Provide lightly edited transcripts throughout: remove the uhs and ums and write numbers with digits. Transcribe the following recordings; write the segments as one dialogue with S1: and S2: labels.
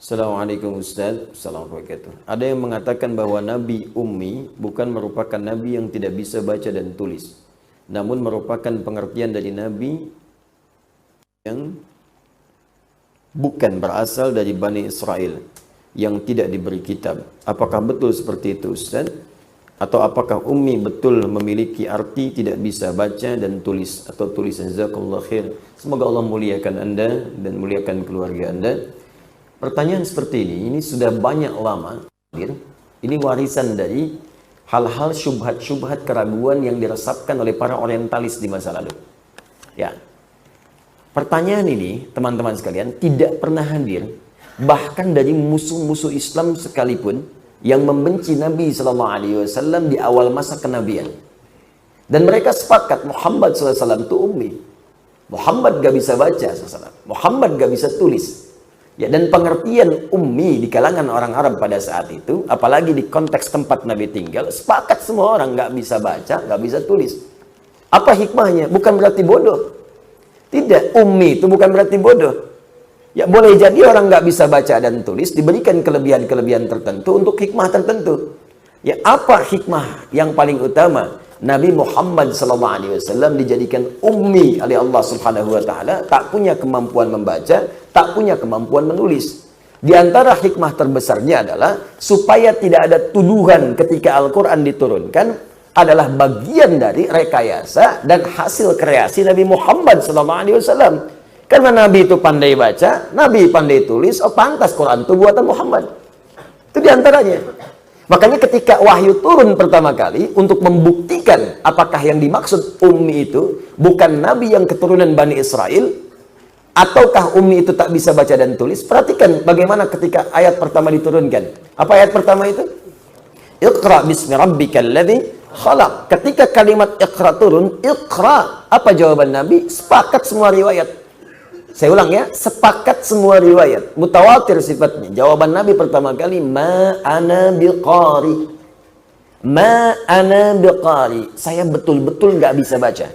S1: Assalamualaikum Ustaz. Assalamualaikum warahmatullahi wabarakatuh. Ada yang mengatakan bahwa Nabi Ummi bukan merupakan Nabi yang tidak bisa baca dan tulis, namun merupakan pengertian dari Nabi yang bukan berasal dari Bani Israel yang tidak diberi kitab. Apakah betul seperti itu Ustaz? Atau apakah Ummi betul memiliki arti tidak bisa baca dan tulis atau tulisan? Jazakallahu khair. Semoga Allah muliakan Anda dan muliakan keluarga Anda. Pertanyaan seperti ini sudah banyak lama. Ini warisan dari hal-hal syubhat-syubhat keraguan yang diresapkan oleh para orientalis di masa lalu. Ya. Pertanyaan ini, teman-teman sekalian, tidak pernah hadir bahkan dari musuh-musuh Islam sekalipun yang membenci Nabi SAW di awal masa kenabian. Dan mereka sepakat Muhammad SAW itu ummi. Muhammad gak bisa baca SAW. Muhammad gak bisa tulis. Ya, dan pengertian ummi di kalangan orang Arab pada saat itu, apalagi di konteks tempat Nabi tinggal, sepakat semua orang nggak bisa baca, nggak bisa tulis. Apa hikmahnya? Bukan berarti bodoh. Tidak, ummi itu bukan berarti bodoh. Ya, boleh jadi orang nggak bisa baca dan tulis diberikan kelebihan-kelebihan tertentu untuk hikmah tertentu. Ya, apa hikmah yang paling utama? Nabi Muhammad SAW dijadikan ummi oleh Allah Subhanahu wa taala, tak punya kemampuan membaca, tak punya kemampuan menulis. Di antara hikmah terbesarnya adalah supaya tidak ada tuduhan ketika Al-Qur'an diturunkan adalah bagian dari rekayasa dan hasil kreasi Nabi Muhammad SAW. Karena Nabi itu pandai baca, Nabi pandai tulis, oh pantas Quran itu buatan Muhammad. Itu diantaranya. Makanya ketika wahyu turun pertama kali untuk membuktikan apakah yang dimaksud ummi itu bukan Nabi yang keturunan Bani Israel, ataukah ummi itu tak bisa baca dan tulis. Perhatikan bagaimana ketika ayat pertama diturunkan. Apa ayat pertama itu? Iqra bismi rabbikal ladzi khalaq. Ketika kalimat iqra turun, iqra. Apa jawaban Nabi? Sepakat semua riwayat. Saya ulang ya, sepakat semua riwayat, mutawatir sifatnya. Jawaban Nabi pertama kali, ma ana biqari. Ma ana biqari. Saya betul-betul nggak bisa baca.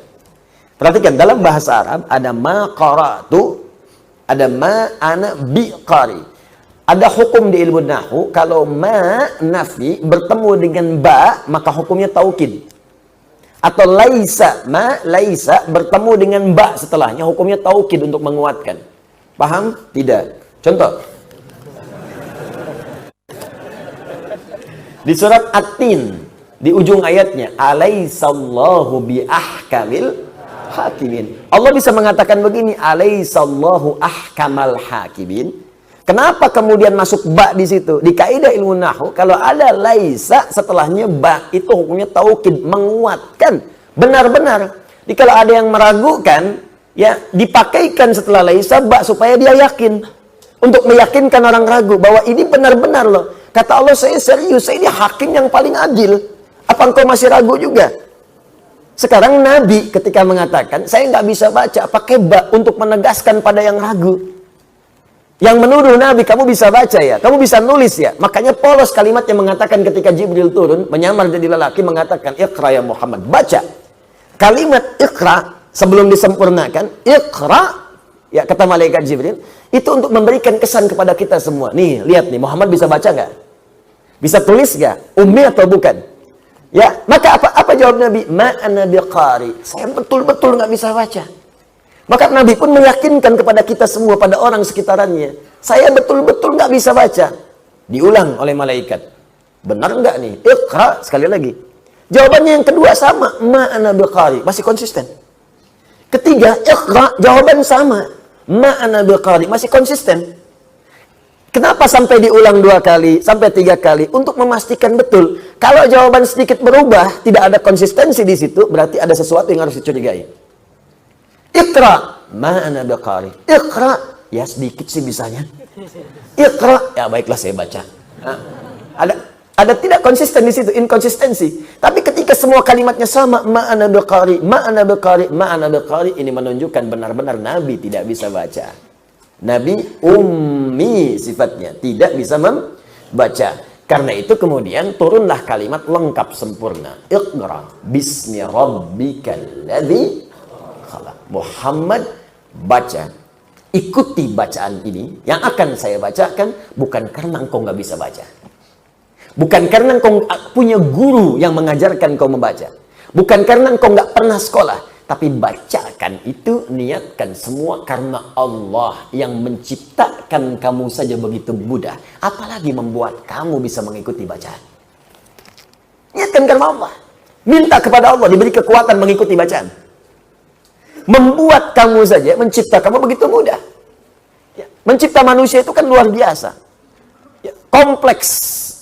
S1: Perhatikan, dalam bahasa Arab ada ma qara'tu, ada ma ana biqari. Ada hukum di ilmu nahwu, kalau ma nafi bertemu dengan ba, maka hukumnya taukid. Atau laisa, ma laisa bertemu dengan ba setelahnya, hukumnya taukid untuk menguatkan. Paham? Tidak. Contoh. Di surat At-Tin, di ujung ayatnya, alaisallahu bi ahkamil hakimin. Allah bisa mengatakan begini, alaisallahu ahkamal hakimin. Kenapa kemudian masuk ba di situ? Di kaidah ilmu nahwu, kalau ada laisa setelahnya ba, itu hukumnya taukid, menguatkan, benar-benar. Jadi kalau ada yang meragukan, ya dipakaikan setelah laisa ba supaya dia yakin. Untuk meyakinkan orang ragu bahwa ini benar-benar loh. Kata Allah, saya serius, saya ini hakim yang paling adil. Apa engkau masih ragu juga? Sekarang Nabi ketika mengatakan, saya nggak bisa baca, pakai ba untuk menegaskan pada yang ragu. Yang menuduh Nabi, kamu bisa baca ya, kamu bisa nulis ya. Makanya polos kalimat yang mengatakan ketika Jibril turun, menyamar jadi lelaki, mengatakan, Iqra ya Muhammad, baca. Kalimat Iqra, sebelum disempurnakan, Iqra, ya kata malaikat Jibril, itu untuk memberikan kesan kepada kita semua. Nih, lihat nih, Muhammad bisa baca nggak? Bisa tulis nggak? Ummi atau bukan? Ya, maka apa jawab Nabi? Ma ana biqari. Saya betul-betul nggak bisa baca. Maka Nabi pun meyakinkan kepada kita semua, pada orang sekitarannya, saya betul-betul nggak bisa baca. Diulang oleh malaikat. Benar nggak nih? Iqra, sekali lagi. Jawabannya yang kedua sama, ma ana biqari, masih konsisten. Ketiga, iqra, jawaban sama, ma ana biqari, masih konsisten. Kenapa sampai diulang 2 kali, sampai 3 kali? Untuk memastikan betul. Kalau jawaban sedikit berubah, tidak ada konsistensi di situ, berarti ada sesuatu yang harus dicurigai. Iqra, ma ana biqari. Iqra, ya sedikit sih bisanya. Iqra, ya baiklah saya baca. Nah, ada tidak konsisten di situ, inkonsistensi. Tapi ketika semua kalimatnya sama, ma ana biqari, ma ana biqari, ma ana biqari, ini menunjukkan benar-benar Nabi tidak bisa baca. Nabi ummi sifatnya, tidak bisa membaca. Karena itu kemudian turunlah kalimat lengkap sempurna. Iqra bismi rabbikal ladzi Muhammad baca
S2: ikuti bacaan ini yang akan saya bacakan, bukan karena engkau nggak bisa baca, bukan karena engkau punya guru yang mengajarkan engkau membaca, bukan karena engkau nggak pernah sekolah, tapi bacakan itu, niatkan semua karena Allah yang menciptakan kamu saja begitu mudah, apalagi membuat kamu bisa mengikuti bacaan. Niatkan karena Allah, minta kepada Allah diberi kekuatan mengikuti bacaan. Membuat kamu saja, mencipta kamu begitu mudah. Ya, mencipta manusia itu kan luar biasa. Ya, kompleks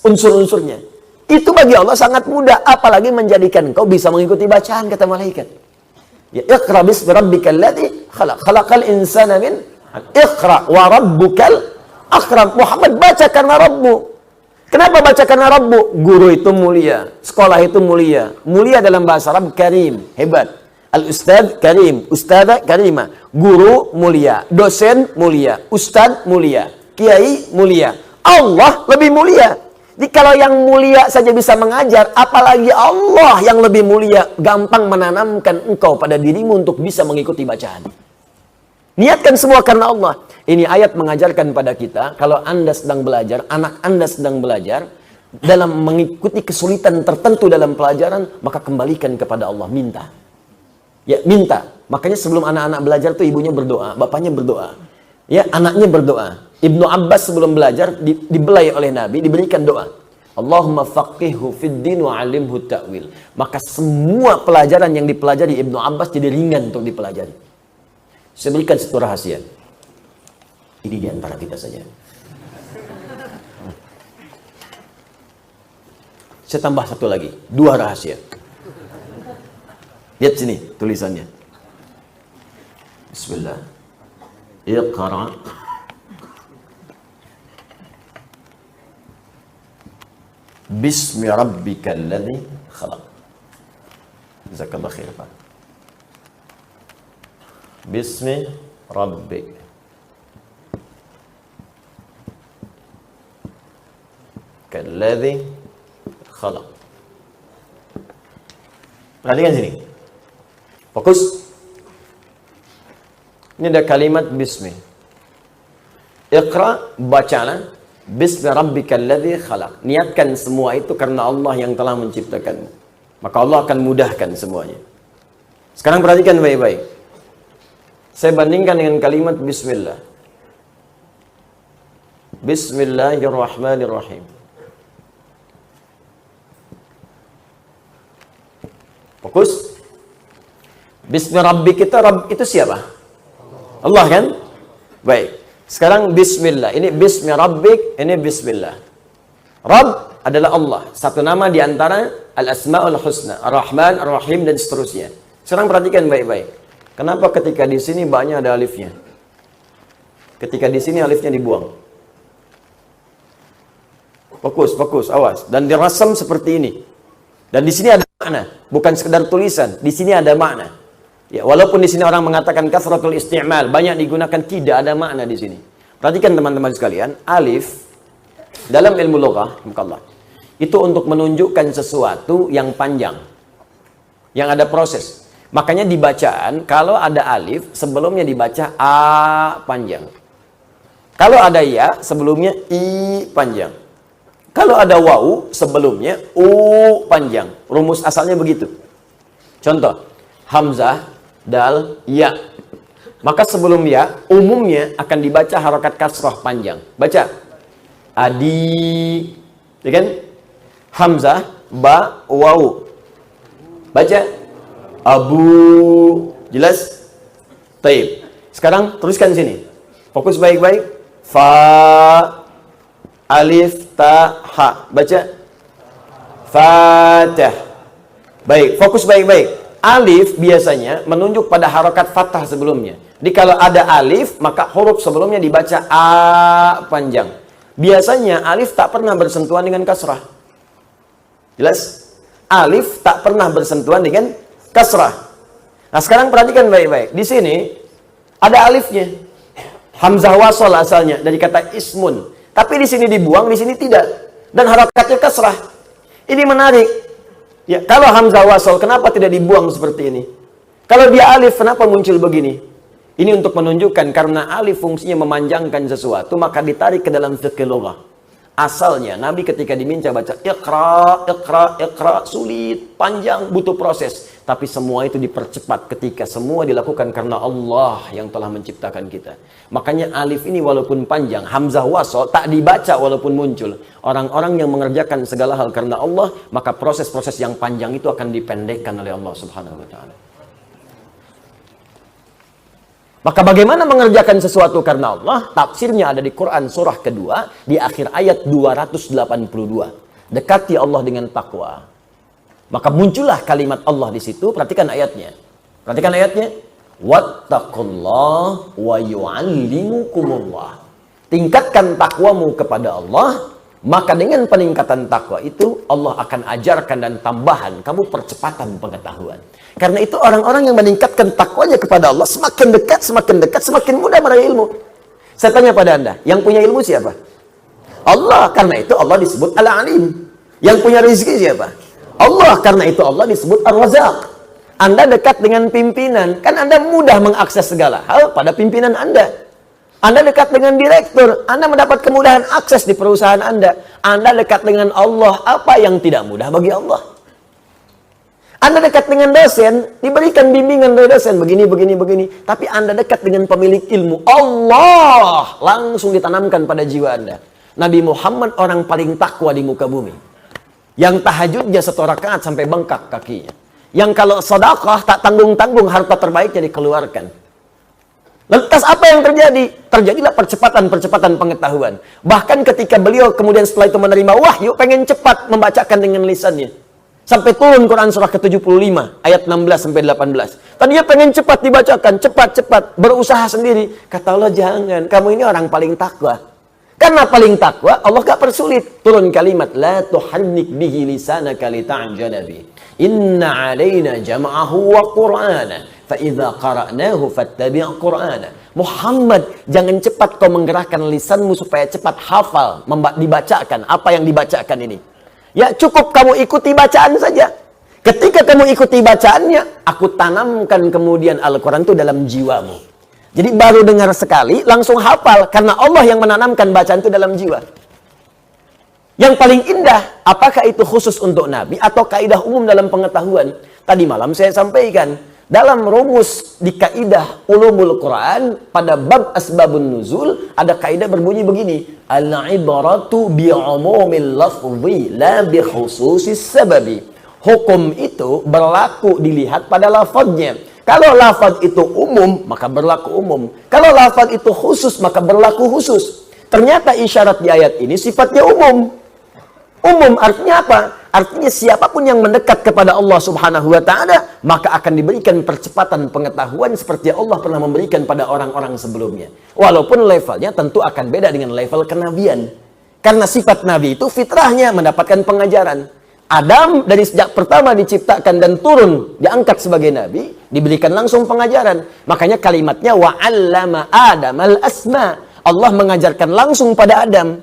S2: unsur-unsurnya. Itu bagi Allah sangat mudah, apalagi menjadikan kau bisa mengikuti bacaan, kata malaikat. Ya, Iqra bismi rabbikal ladzi khalaq, khalaqal insana min 'alaq. Iqra wa rabbukal akram. Muhammad, baca karena Rabbu. Kenapa baca karena Rabbu? Guru itu mulia, sekolah itu mulia. Mulia dalam bahasa Arab karim, hebat. Al-Ustadz Karim, Ustadzah Karimah. Guru mulia, dosen mulia, Ustadz mulia, Kiai mulia. Allah lebih mulia. Jadi kalau yang mulia saja bisa mengajar, apalagi Allah yang lebih mulia, gampang menanamkan engkau pada dirimu untuk bisa mengikuti bacaan. Niatkan semua karena Allah. Ini ayat mengajarkan pada kita, kalau Anda sedang belajar, anak Anda sedang belajar, dalam mengikuti kesulitan tertentu dalam pelajaran, maka kembalikan kepada Allah, minta. Ya, minta. Makanya sebelum anak-anak belajar tuh ibunya berdoa, bapaknya berdoa. Ya, anaknya berdoa. Ibnu Abbas sebelum belajar dibelai oleh Nabi, diberikan doa. Allahumma faqihhu fid din wa 'allimhu ta'wil. Maka semua pelajaran yang dipelajari Ibnu Abbas jadi ringan untuk dipelajari. Saya berikan satu rahasia. Ini di antara kita saja. Saya tambah satu lagi, dua rahasia. Lihat sini tulisannya. Bismillah. Iqra bismi rabbikal ladzi khalaq. Jazakallahu khair, Pak. Bismi rabbik kalladzi khalaq. Perhatikan sini. Fokus. Ini ada kalimat bismi. Iqra, bacalah. Bismi rabbikal ladzi khalaq. Niatkan semua itu karena Allah yang telah menciptakanmu. Maka Allah akan mudahkan semuanya. Sekarang perhatikan baik-baik. Saya bandingkan dengan kalimat bismillah. Bismillahirrahmanirrahim. Fokus. Bismi Rabbi kita, Rabb itu siapa? Allah kan? Baik. Sekarang bismillah. Ini bismi Rabbik, ini bismillah. Rabb adalah Allah. Satu nama di antara Al-Asma'ul Husna. Ar-Rahman, Ar-Rahim, dan seterusnya. Sekarang perhatikan baik-baik. Kenapa ketika di sini banyak ada alifnya? Ketika di sini alifnya dibuang. Fokus, fokus, awas. Dan dirasam seperti ini. Dan di sini ada makna, bukan sekedar tulisan. Di sini ada makna. Ya, walaupun di sini orang mengatakan kasratul isti'mal, banyak digunakan, tidak ada makna di sini. Perhatikan teman-teman sekalian, alif dalam ilmu lughah, itu untuk menunjukkan sesuatu yang panjang, yang ada proses. Makanya di bacaan, kalau ada alif, sebelumnya dibaca a panjang. Kalau ada ya, sebelumnya i panjang. Kalau ada wawu, sebelumnya u panjang. Rumus asalnya begitu. Contoh, hamzah, dal, ya. Maka sebelum ya, umumnya akan dibaca harokat kasroh panjang. Baca. Adi. Ya kan? Hamzah, ba, wawu. Baca. Abu. Jelas? Taib. Sekarang teruskan sini. Fokus baik-baik. Fa. Alif, ta, ha. Baca. Fatah. Baik, fokus baik-baik. Alif biasanya menunjuk pada harokat fathah sebelumnya. Jadi kalau ada alif, maka huruf sebelumnya dibaca a panjang. Biasanya alif tak pernah bersentuhan dengan kasrah. Jelas? Alif tak pernah bersentuhan dengan kasrah. Nah sekarang perhatikan baik-baik. Di sini ada alifnya. Hamzah wasol asalnya dari kata ismun. Tapi di sini dibuang, di sini tidak. Dan harokatnya kasrah. Ini menarik. Ya, kalau hamzah wasol, kenapa tidak dibuang seperti ini? Kalau dia alif, kenapa muncul begini? Ini untuk menunjukkan karena alif fungsinya memanjangkan sesuatu, maka ditarik ke dalam fikih lughah. Asalnya Nabi ketika diminta baca Iqra, Iqra, Iqra, sulit, panjang, butuh proses. Tapi semua itu dipercepat ketika semua dilakukan karena Allah yang telah menciptakan kita. Makanya alif ini walaupun panjang, hamzah wasol tak dibaca walaupun muncul. Orang-orang yang mengerjakan segala hal karena Allah, maka proses-proses yang panjang itu akan dipendekkan oleh Allah Subhanahu wa taala. Maka bagaimana mengerjakan sesuatu karena Allah? Tafsirnya ada di Quran surah kedua di akhir ayat 282. Dekati Allah dengan takwa. Maka muncullah kalimat Allah di situ. Perhatikan ayatnya. Perhatikan ayatnya. Wattaqullah wa yu'allimukumullah. Tingkatkan takwamu kepada Allah. Maka dengan peningkatan takwa itu Allah akan ajarkan dan tambahan kamu percepatan pengetahuan. Karena itu orang-orang yang meningkatkan takwanya kepada Allah semakin dekat, semakin mudah meraih ilmu. Saya tanya pada Anda, yang punya ilmu siapa? Allah. Karena itu Allah disebut Al-Alim. Yang punya rezeki siapa? Allah. Karena itu Allah disebut Ar-Razzaq. Anda dekat dengan pimpinan, kan Anda mudah mengakses segala hal pada pimpinan Anda. Anda dekat dengan direktur, Anda mendapat kemudahan akses di perusahaan Anda. Anda dekat dengan Allah, apa yang tidak mudah bagi Allah? Anda dekat dengan dosen, diberikan bimbingan dari dosen, begini. Tapi Anda dekat dengan pemilik ilmu, Allah, langsung ditanamkan pada jiwa Anda. Nabi Muhammad orang paling takwa di muka bumi. Yang tahajudnya 1 rakaat sampai bengkak kakinya. Yang kalau sedekah tak tanggung-tanggung harta terbaiknya dikeluarkan. Lantas apa yang terjadi? Terjadilah percepatan pengetahuan. Bahkan ketika beliau kemudian setelah itu menerima wahyu, pengen cepat membacakan dengan lisannya. Sampai turun Quran surah ke-75, ayat 16 sampai 18. Tadinya pengen cepat dibacakan, cepat, berusaha sendiri. Kata Allah, jangan, kamu ini orang paling takwa. Karena paling takwa, Allah gak persulit. Turun kalimat, la tuharrik bihi lisanaka lita'jala bi. Inna alaina jam'ahu wa qur'ana. فَإِذَا قَرَأْنَاهُ فَاتَّبِعْ قُرْآنَ. Muhammad, jangan cepat kau menggerakkan lisanmu supaya cepat hafal, dibacakan apa yang dibacakan ini. Ya cukup kamu ikuti bacaan saja. Ketika kamu ikuti bacaannya, aku tanamkan kemudian Al-Quran itu dalam jiwamu. Jadi baru dengar sekali, langsung hafal. Karena Allah yang menanamkan bacaan itu dalam jiwa. Yang paling indah, apakah itu khusus untuk Nabi atau kaidah umum dalam pengetahuan? Tadi malam saya sampaikan. Dalam rumus di kaidah ulumul Quran pada bab asbabun nuzul ada kaidah berbunyi begini, al-ibaratu bi'umumil lafzi la bi khususis sababi. Hukum itu berlaku dilihat pada lafadznya. Kalau lafadz itu umum maka berlaku umum. Kalau lafadz itu khusus maka berlaku khusus. Ternyata isyarat di ayat ini sifatnya umum. Umum artinya apa? Artinya siapapun yang mendekat kepada Allah Subhanahu wa taala, maka akan diberikan percepatan pengetahuan seperti Allah pernah memberikan pada orang-orang sebelumnya. Walaupun levelnya tentu akan beda dengan level kenabian. Karena sifat nabi itu fitrahnya mendapatkan pengajaran. Adam dari sejak pertama diciptakan dan turun diangkat sebagai nabi, diberikan langsung pengajaran. Makanya kalimatnya wa 'allama Adamal asma. Allah mengajarkan langsung pada Adam.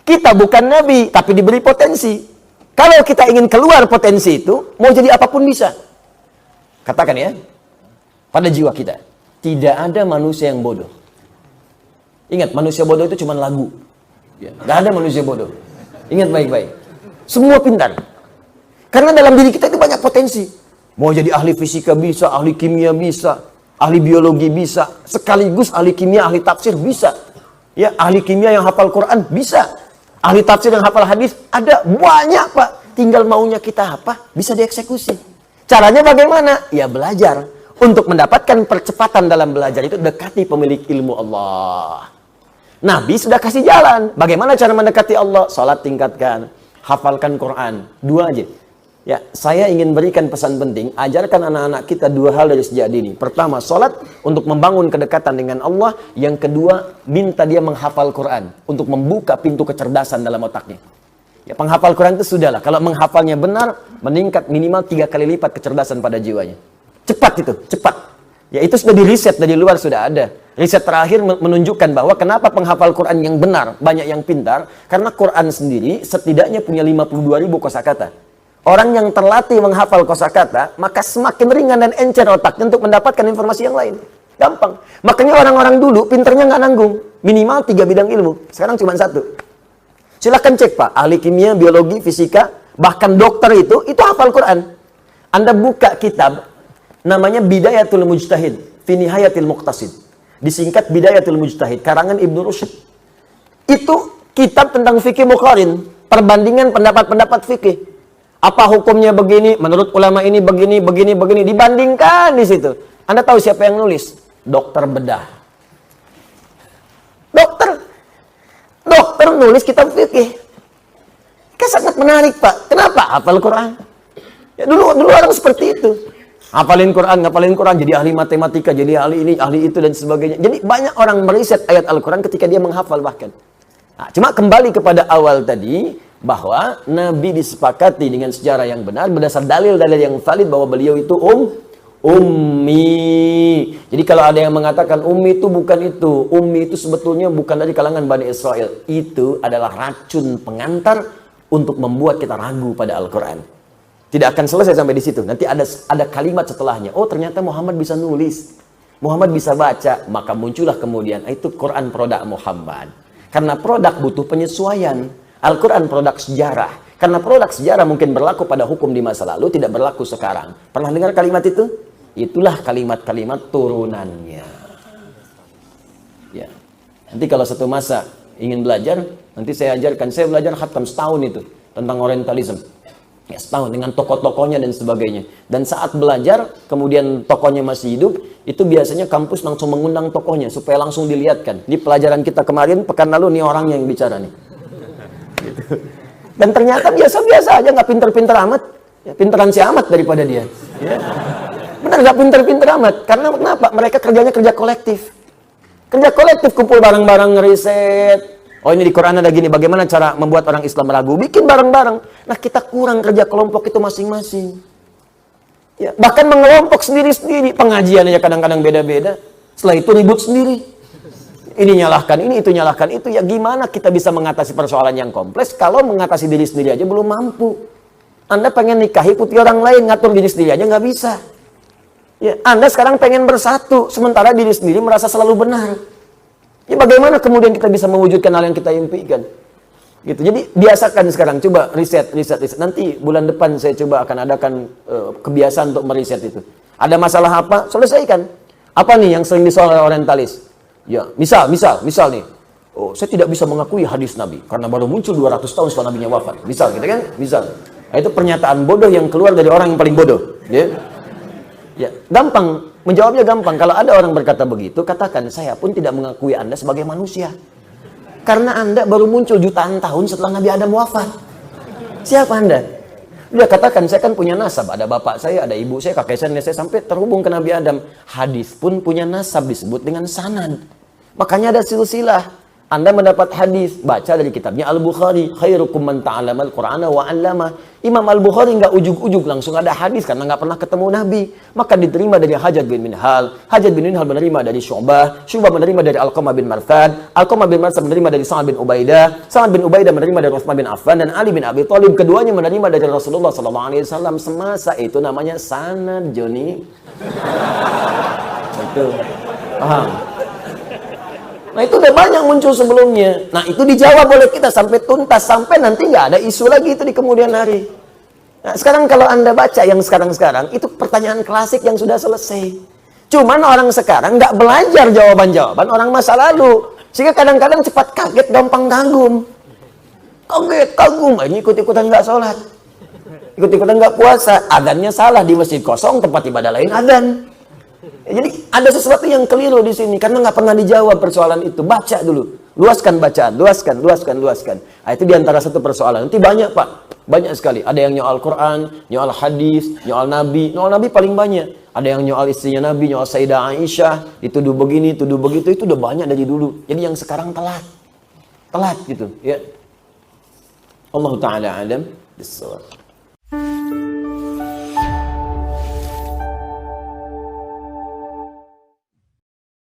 S2: Kita bukan nabi, tapi diberi potensi. Kalau kita ingin keluar potensi itu, mau jadi apapun bisa. Katakan ya, pada jiwa kita, tidak ada manusia yang bodoh. Ingat, manusia bodoh itu cuma lagu. Tidak ada manusia bodoh. Ingat baik-baik. Semua pintar. Karena dalam diri kita itu banyak potensi. Mau jadi ahli fisika bisa, ahli kimia bisa, ahli biologi bisa, sekaligus ahli kimia, ahli tafsir bisa. Ya, ahli kimia yang hafal Quran bisa. Ahli tafsir yang hafal hadis ada banyak Pak. Tinggal maunya kita apa? Bisa dieksekusi. Caranya bagaimana? Ya belajar. Untuk mendapatkan percepatan dalam belajar itu dekati pemilik ilmu Allah. Nabi sudah kasih jalan. Bagaimana cara mendekati Allah? Salat tingkatkan. Hafalkan Quran. 2 aja. Ya, saya ingin berikan pesan penting. Ajarkan anak-anak kita 2 hal dari sejak dini. Pertama, salat untuk membangun kedekatan dengan Allah. Yang kedua, minta dia menghafal Quran untuk membuka pintu kecerdasan dalam otaknya. Ya, penghafal Quran itu sudahlah. Kalau menghafalnya benar, meningkat minimal 3 kali lipat kecerdasan pada jiwanya. Cepat itu, cepat. Ya, itu sudah di riset dari luar sudah ada. Riset terakhir menunjukkan bahwa kenapa penghafal Quran yang benar banyak yang pintar, karena Quran sendiri setidaknya punya 52.000 kosakata. Orang yang terlatih menghafal kosakata, maka semakin ringan dan encer otaknya untuk mendapatkan informasi yang lain. Gampang. Makanya orang-orang dulu pinternya nggak nanggung. Minimal 3 bidang ilmu. Sekarang cuma 1. Silahkan cek Pak. Ahli kimia, biologi, fisika, bahkan dokter itu hafal Quran. Anda buka kitab, namanya Bidayatul Mujtahid, fi Nihayatil Muqtasid. Disingkat Bidayatul Mujtahid, karangan Ibnu Rushd. Itu kitab tentang fikih muqarin. Perbandingan pendapat-pendapat fikih. Apa hukumnya begini, menurut ulama ini begini, begini, begini. Dibandingkan di situ. Anda tahu siapa yang nulis? Dokter bedah. Dokter nulis kitab fikih. Kan sangat menarik, Pak. Kenapa? Hafal Quran. Ya, dulu orang seperti itu. Ngapalin Quran, jadi ahli matematika, jadi ahli ini, ahli itu, dan sebagainya. Jadi banyak orang meriset ayat Al-Quran ketika dia menghafal bahkan. Nah, cuma kembali kepada awal tadi, bahwa Nabi disepakati dengan sejarah yang benar berdasar dalil-dalil yang valid bahwa beliau itu ummi. Jadi kalau ada yang mengatakan ummi itu bukan itu, ummi itu sebetulnya bukan dari kalangan Bani Israel, itu adalah racun pengantar untuk membuat kita ragu pada Al-Quran. Tidak akan selesai sampai di situ. Nanti ada kalimat setelahnya. Oh, ternyata Muhammad bisa nulis, Muhammad bisa baca, maka muncullah kemudian itu Quran produk Muhammad. Karena produk butuh penyesuaian. Al-Quran produk sejarah. Karena produk sejarah mungkin berlaku pada hukum di masa lalu, tidak berlaku sekarang. Pernah dengar kalimat itu? Itulah kalimat-kalimat turunannya. Ya. Nanti kalau satu masa ingin belajar, nanti saya ajarkan. Saya belajar khatam setahun itu tentang Orientalism. Ya, setahun dengan tokoh-tokohnya dan sebagainya. Dan saat belajar, kemudian tokohnya masih hidup, itu biasanya kampus langsung mengundang tokohnya supaya langsung dilihatkan. Di pelajaran kita kemarin, pekan lalu, nih orangnya yang bicara nih. Gitu. Dan ternyata biasa-biasa aja, nggak pinter-pinter amat. Ya, pinteran si amat daripada dia. Ya. Benar, nggak pinter-pinter amat. Karena kenapa? Mereka kerjanya kerja kolektif. Kerja kolektif, kumpul bareng-bareng, ngeriset. Oh, ini di Quran ada gini, bagaimana cara membuat orang Islam ragu? Bikin bareng-bareng. Nah, kita kurang kerja kelompok itu masing-masing. Ya, bahkan mengelompok sendiri-sendiri. Pengajian aja kadang-kadang beda-beda. Setelah itu ribut sendiri. Ini nyalahkan ini, itu nyalahkan itu. Ya gimana kita bisa mengatasi persoalan yang kompleks kalau mengatasi diri sendiri aja belum mampu. Anda pengen nikahi putih orang lain, ngatur diri sendiri aja nggak bisa. Ya, Anda sekarang pengen bersatu, sementara diri sendiri merasa selalu benar. Ya bagaimana kemudian kita bisa mewujudkan hal yang kita impikan? Gitu. Jadi biasakan sekarang, coba riset. Nanti bulan depan saya coba akan adakan kebiasaan untuk meriset itu. Ada masalah apa? Selesaikan. Apa nih yang sering disoal oleh orientalis? Ya, misal nih. Oh, saya tidak bisa mengakui hadis Nabi karena baru muncul 200 tahun setelah Nabinya wafat. Misal gitu kan? Misal. Nah, itu pernyataan bodoh yang keluar dari orang yang paling bodoh, ya. Ya, gampang. Menjawabnya gampang. Kalau ada orang berkata begitu, katakan, saya pun tidak mengakui Anda sebagai manusia. Karena Anda baru muncul jutaan tahun setelah Nabi Adam wafat. Siapa Anda? Dia katakan, saya kan punya nasab. Ada bapak saya, ada ibu saya, kakek saya, nenek saya, sampai terhubung ke Nabi Adam. Hadis pun punya nasab, disebut dengan sanad. Makanya ada silsilah. Anda mendapat hadis, baca dari kitabnya Al-Bukhari. Khairukum man ta'alamal Qur'ana wa 'allama. Imam Al-Bukhari nggak ujuk-ujuk langsung ada hadis karena nggak pernah ketemu Nabi. Maka diterima dari Hajjaj bin Minhal. Hajjaj bin Minhal menerima dari Syu'bah. Syu'bah menerima dari Alqamah bin Marthad. Alqamah bin Marthad menerima dari Sa'ad bin Ubaidah. Sa'ad bin Ubaidah menerima dari Utsman bin Affan dan Ali bin Abi Thalib. Keduanya menerima dari Rasulullah SAW. Semasa itu namanya sanad, Joni. Betul. Paham? Nah, itu udah banyak muncul sebelumnya. Nah, itu dijawab oleh kita sampai tuntas, sampai nanti nggak ada isu lagi itu di kemudian hari. Nah, sekarang kalau Anda baca yang sekarang-sekarang, itu pertanyaan klasik yang sudah selesai. Cuman orang sekarang nggak belajar jawaban-jawaban orang masa lalu. Sehingga kadang-kadang cepat kaget, gampang kagum. Kagum. Ini ikut-ikutan nggak sholat. Ikut-ikutan nggak puasa. Adhannya salah di masjid kosong, tempat ibadah lain adhan. Jadi ada sesuatu yang keliru di sini karena nggak pernah dijawab persoalan itu. Baca dulu, luaskan bacaan, luaskan. Nah, itu diantara satu persoalan. Nanti banyak Pak, banyak sekali. Ada yang nyoal Quran, nyoal hadis, nyoal Nabi paling banyak. Ada yang nyoal istrinya Nabi, nyoal Sayyidah Aisyah, dituduh begini, tuduh begitu, itu udah banyak dari dulu. Jadi yang sekarang telat gitu. Ya. Allah Taala alam. Bismillah.